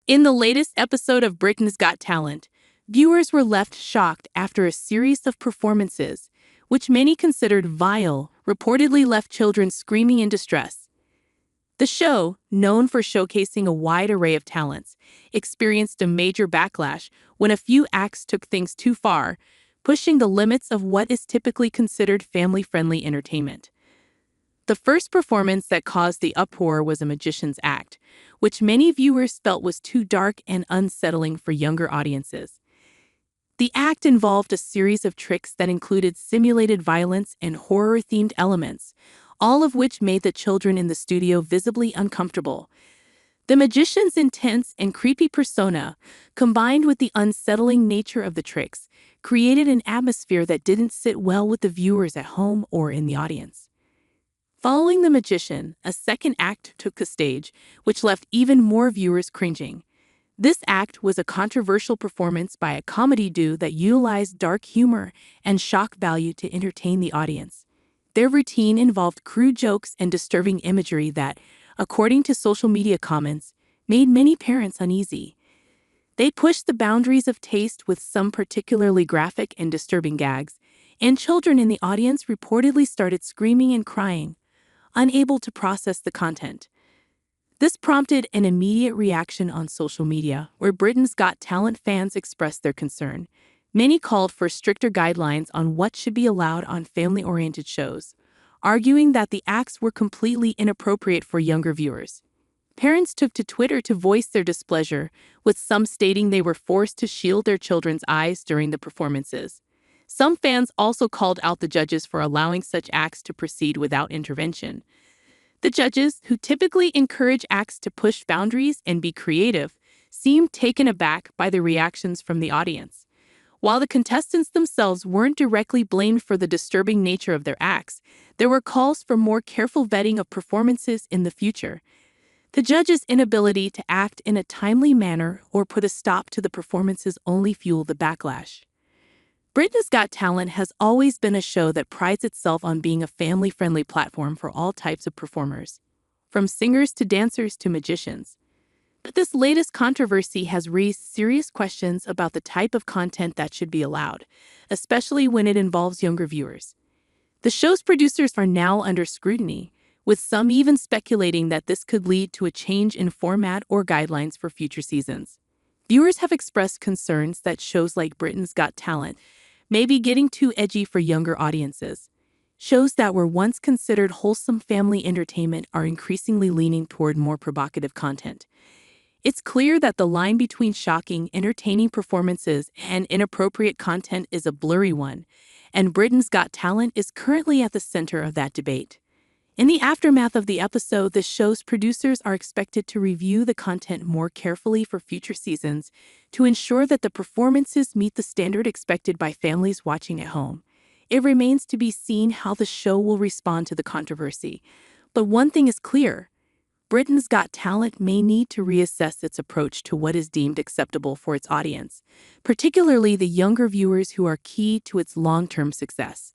In the latest episode of Britain's Got Talent, viewers were left shocked after a series of performances, which many considered vile, reportedly left children screaming in distress. The show, known for showcasing a wide array of talents, experienced a major backlash when a few acts took things too far, pushing the limits of what is typically considered family-friendly entertainment. The first performance that caused the uproar was a magician's act, which many viewers felt was too dark and unsettling for younger audiences. The act involved a series of tricks that included simulated violence and horror-themed elements, all of which made the children in the studio visibly uncomfortable. The magician's intense and creepy persona, combined with the unsettling nature of the tricks, created an atmosphere that didn't sit well with the viewers at home or in the audience. Following the magician, a second act took the stage, which left even more viewers cringing. This act was a controversial performance by a comedy duo that utilized dark humor and shock value to entertain the audience. Their routine involved crude jokes and disturbing imagery that, according to social media comments, made many parents uneasy. They pushed the boundaries of taste with some particularly graphic and disturbing gags, and children in the audience reportedly started screaming and crying, unable to process the content. This prompted an immediate reaction on social media, where Britain's Got Talent fans expressed their concern. Many called for stricter guidelines on what should be allowed on family-oriented shows, arguing that the acts were completely inappropriate for younger viewers. Parents took to Twitter to voice their displeasure, with some stating they were forced to shield their children's eyes during the performances. Some fans also called out the judges for allowing such acts to proceed without intervention. The judges, who typically encourage acts to push boundaries and be creative, seemed taken aback by the reactions from the audience. While the contestants themselves weren't directly blamed for the disturbing nature of their acts, there were calls for more careful vetting of performances in the future. The judges' inability to act in a timely manner or put a stop to the performances only fueled the backlash. Britain's Got Talent has always been a show that prides itself on being a family-friendly platform for all types of performers, from singers to dancers to magicians. But this latest controversy has raised serious questions about the type of content that should be allowed, especially when it involves younger viewers. The show's producers are now under scrutiny, with some even speculating that this could lead to a change in format or guidelines for future seasons. Viewers have expressed concerns that shows like Britain's Got Talent may be getting too edgy for younger audiences. Shows that were once considered wholesome family entertainment are increasingly leaning toward more provocative content. It's clear that the line between shocking, entertaining performances and inappropriate content is a blurry one, and Britain's Got Talent is currently at the center of that debate. In the aftermath of the episode, the show's producers are expected to review the content more carefully for future seasons to ensure that the performances meet the standard expected by families watching at home. It remains to be seen how the show will respond to the controversy. But one thing is clear: Britain's Got Talent may need to reassess its approach to what is deemed acceptable for its audience, particularly the younger viewers who are key to its long-term success.